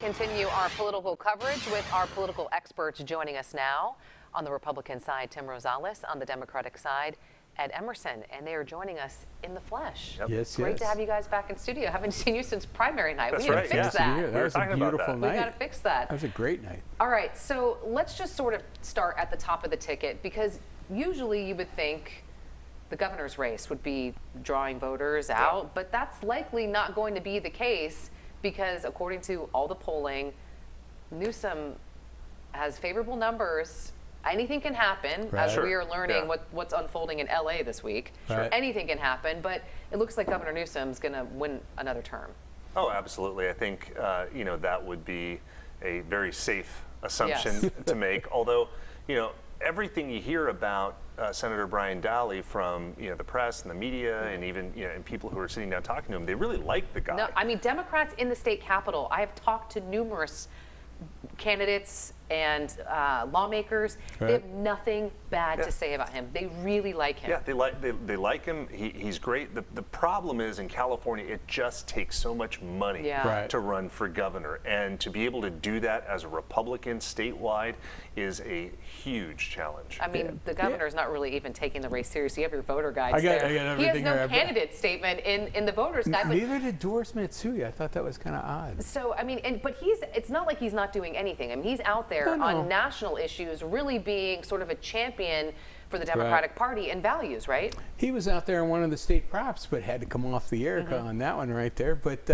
Continue our political coverage with our political experts joining us now. On the Republican side, Tim Rosales. On the Democratic side, Ed Emerson. And they are joining us in the flesh. Yep. Yes, Great to have you guys back in studio. Haven't seen you since primary night. That's We need right, to fix yeah. that. That was a beautiful night. We got to fix that. That was a great night. All right, so let's just sort of start at the top of the ticket, because usually you would think the governor's race would be drawing voters out, but that's likely not going to be the case, because according to all the polling, Newsom has favorable numbers. Anything can happen, Right. as Sure. we are learning Yeah. what's unfolding in LA this week. Right. Anything can happen, but it looks like Governor Newsom's going to win another term. Oh, absolutely. I think that would be a very safe assumption Yes. to make. Although, everything you hear about Senator Brian Dahle from the press and the media and even and people who are sitting down talking to him, they really like the guy. No, I mean, Democrats in the state capitol, I have talked to numerous candidates and lawmakers. They Right. have nothing bad to say about him. They really like him. Yeah, they like him. He's great. The problem is in California, it just takes so much money Yeah. Right. to run for governor, and to be able to do that as a Republican statewide is a huge challenge. I mean, the governor's not really even taking the race seriously. You have your voter guides I got there. He has everything no here. candidate statement in the voters guide. But Neither did Doris Matsui. I thought that was kind of odd. so, I mean, but it's not like he's not doing anything. I mean, he's out there No. on national issues, really being sort of a champion for the Democratic Party and values, right? He was out there in one of the state props, but had to come off the air on that one right there. But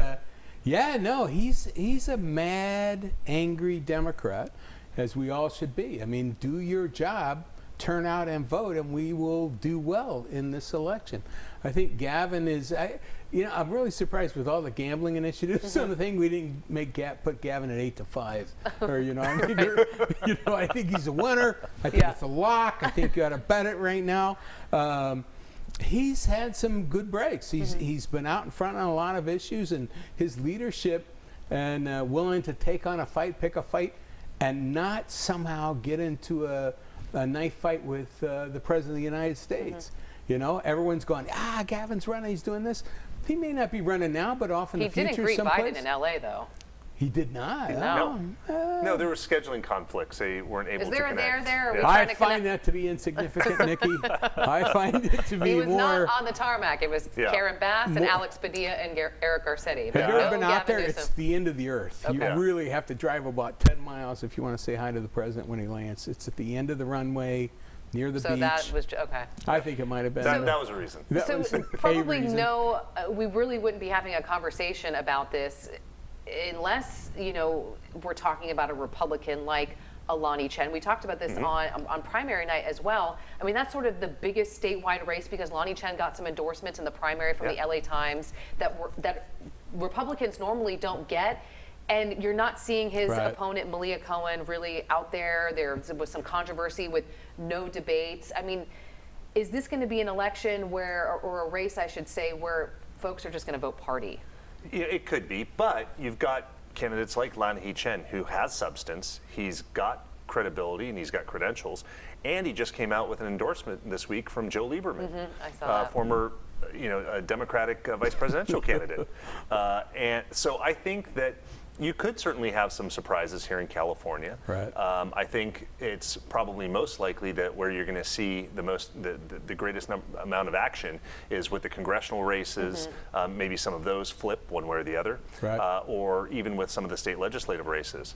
yeah, no, he's a mad, angry Democrat, as we all should be. I mean, do your job, turn out and vote, and we will do well in this election. I think Gavin is. I'm really surprised with all the gambling initiatives. On the thing we didn't put Gavin at 8 to 5, or I mean, I think he's a winner. I think it's a lock. I think you ought to bet it right now. He's had some good breaks. He's been out in front on a lot of issues, and his leadership and willing to take on a fight, pick a fight, and not somehow get into a knife fight with the President of the United States. Everyone's going, Gavin's running, he's doing this. He may not be running now, but off in the future He didn't greet someplace. Biden in LA, though. He did not. No. No, there were scheduling conflicts. They weren't able Is to there a connect. there? Are we Yeah. trying I to find connect? that to be insignificant, Nikki. I find it to be He was more. not on the tarmac. It was Yeah. Karen Bass and More- Alex Padilla and Eric Garcetti. Have you No ever been out Gavin there? It's Newsom. the end of the earth. You Okay. really have to drive about 10 miles if you want to say hi to the president when he lands. It's at the end of the runway, near the So beach. that was okay. I think it might have been. That was a reason. That So was a probably reason. no, we really wouldn't be having a conversation about this unless, we're talking about a Republican like Alani Chen. We talked about this on primary night as well. I mean, that's sort of the biggest statewide race, because Alani Chen got some endorsements in the primary from the LA Times that Republicans normally don't get. And you're not seeing his opponent, Malia Cohen, really out there. There was some controversy with no debates. I mean, is this going to be an election or a race, I should say, where folks are just going to vote party? Yeah, it could be, but you've got candidates like Lanhee Chen, who has substance. He's got credibility and he's got credentials, and he just came out with an endorsement this week from Joe Lieberman, I saw that. former, a Democratic vice presidential candidate. And so I think that you could certainly have some surprises here in California. Right. I think it's probably most likely that where you're going to see the greatest amount of action is with the congressional races. Maybe some of those flip one way or the other, Right. or even with some of the state legislative races.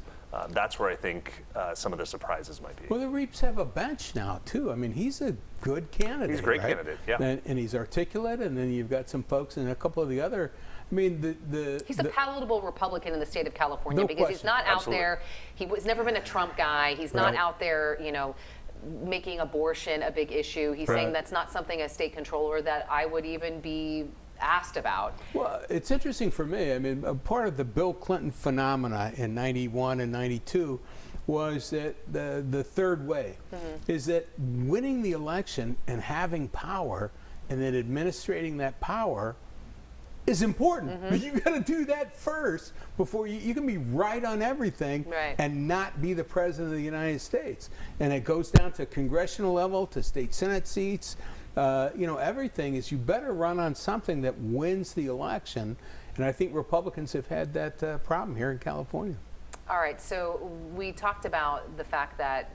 That's where I think some of the surprises might be. Well, the Reaps have a bench now, too. I mean, he's a good candidate. He's a great right? candidate, yeah. And he's articulate, and then you've got some folks and a couple of the other. I mean, He's a palatable Republican in the state of California, No because he's question. not out Absolutely. there. He's never been a Trump guy. He's not Right. out there, making abortion a big issue. He's saying Right. that's not something as state controller that I would even be asked about. Well, it's interesting for me. I mean, a part of the Bill Clinton phenomena in '91 and '92 was that the third way is that winning the election and having power and then administrating that power is important. But you got to do that first before you can be right on everything and not be the president of the United States. And it goes down to congressional level, to state Senate seats. Everything is you better run on something that wins the election. And I think Republicans have had that problem here in California. All right, so we talked about the fact that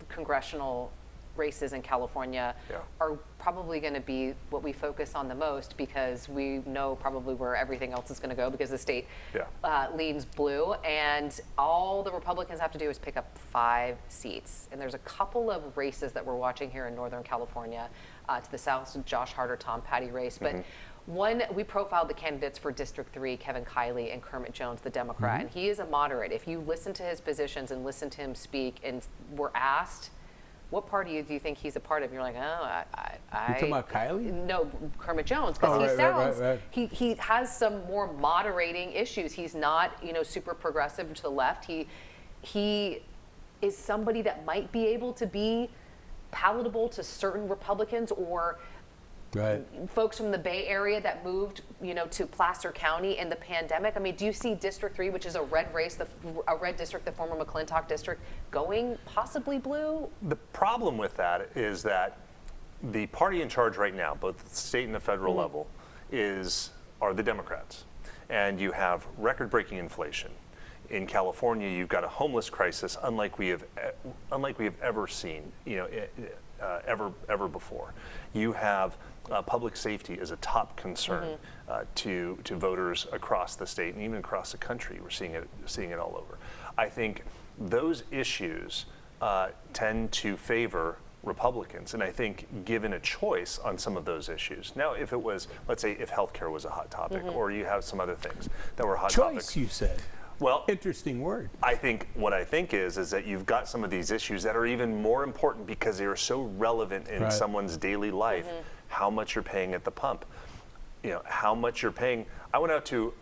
congressional races in California Yeah. are probably going to be what we focus on the most because we know probably where everything else is going to go because the state Yeah. leans blue, and all the Republicans have to do is pick up 5 seats. And there's a couple of races that we're watching here in Northern California to the south, Josh Harder, Tom Petty race, but. One, we profiled the candidates for District 3, Kevin Kiley and Kermit Jones, the Democrat, and he is a moderate. If you listen to his positions and listen to him speak and were asked, what party do you think he's a part of? You're like, oh, I You talking about Kylie? No, Kermit Jones, because Oh, he right, sounds, right. he has some more moderating issues. He's not, super progressive to the left. He is somebody that might be able to be palatable to certain Republicans or Right. folks from the Bay Area that moved, to Placer County in the pandemic. I mean, do you see District 3, which is a red race, a red district, the former McClintock district, going possibly blue? The problem with that is that the party in charge right now, both at the state and the federal level, are the Democrats. And you have record-breaking inflation. In California, you've got a homeless crisis unlike we have ever seen, ever before. You have public safety is a top concern to voters across the state and even across the country. We're seeing it all over. I think those issues tend to favor Republicans, and I think given a choice on some of those issues. Now, if it was, let's say, if healthcare was a hot topic, or you have some other things that were hot topics. Choice, you said. Well, Interesting word. I think what I think is that you've got some of these issues that are even more important because they are so relevant in Right. someone's daily life. How much you're paying at the pump, how much you're paying. I went out to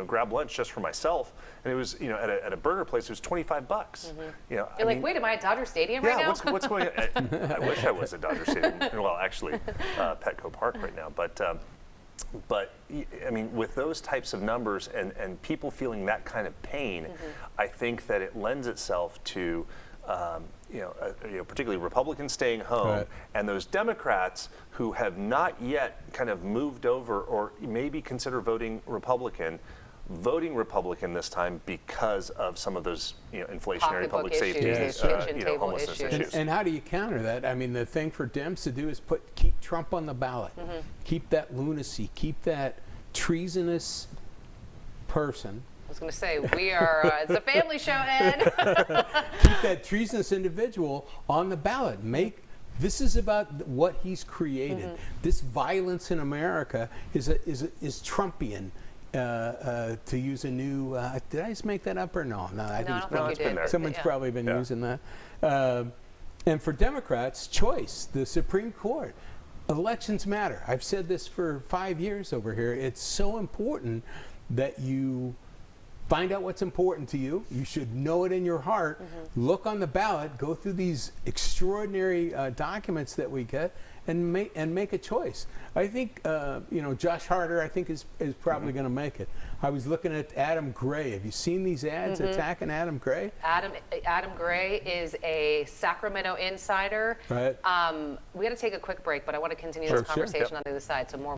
grab lunch just for myself, and it was at a burger place. It was $25. You're like, wait, am I at Dodger Stadium right now? What's going on? I wish I was at Dodger Stadium. Well, actually, Petco Park right now, but I mean, with those types of numbers and people feeling that kind of pain, I think that it lends itself to, particularly Republicans staying home, Right. and those Democrats who have not yet kind of moved over or maybe consider voting Republican this time because of some of those inflationary Pocketbook public issues, safety, those kitchen table homelessness issues. issues. And how do you counter that? I mean, the thing for Dems to do is keep Trump on the ballot, keep that lunacy, keep that treasonous person, I was going to say, we are, it's a family show, Ed. keep that treasonous individual on the ballot. This is about what he's created. This violence in America is Trumpian. To use a new, did I just make that up or no? No, I No, I don't it's think you it's been did. there. someone's Yeah. probably been Yeah. using that. And for Democrats, choice, the Supreme Court. Elections matter. I've said this for 5 years over here. It's so important that you find out what's important to you. You should know it in your heart. Look on the ballot, go through these extraordinary documents that we get, and make a choice. I think Josh Harder, I think is probably going to make it. I was looking at Adam Gray. Have you seen these ads attacking Adam Gray? Adam Gray is a Sacramento insider. Right. We got to take a quick break, but I want to continue Sure, this sure. conversation on the other side. So more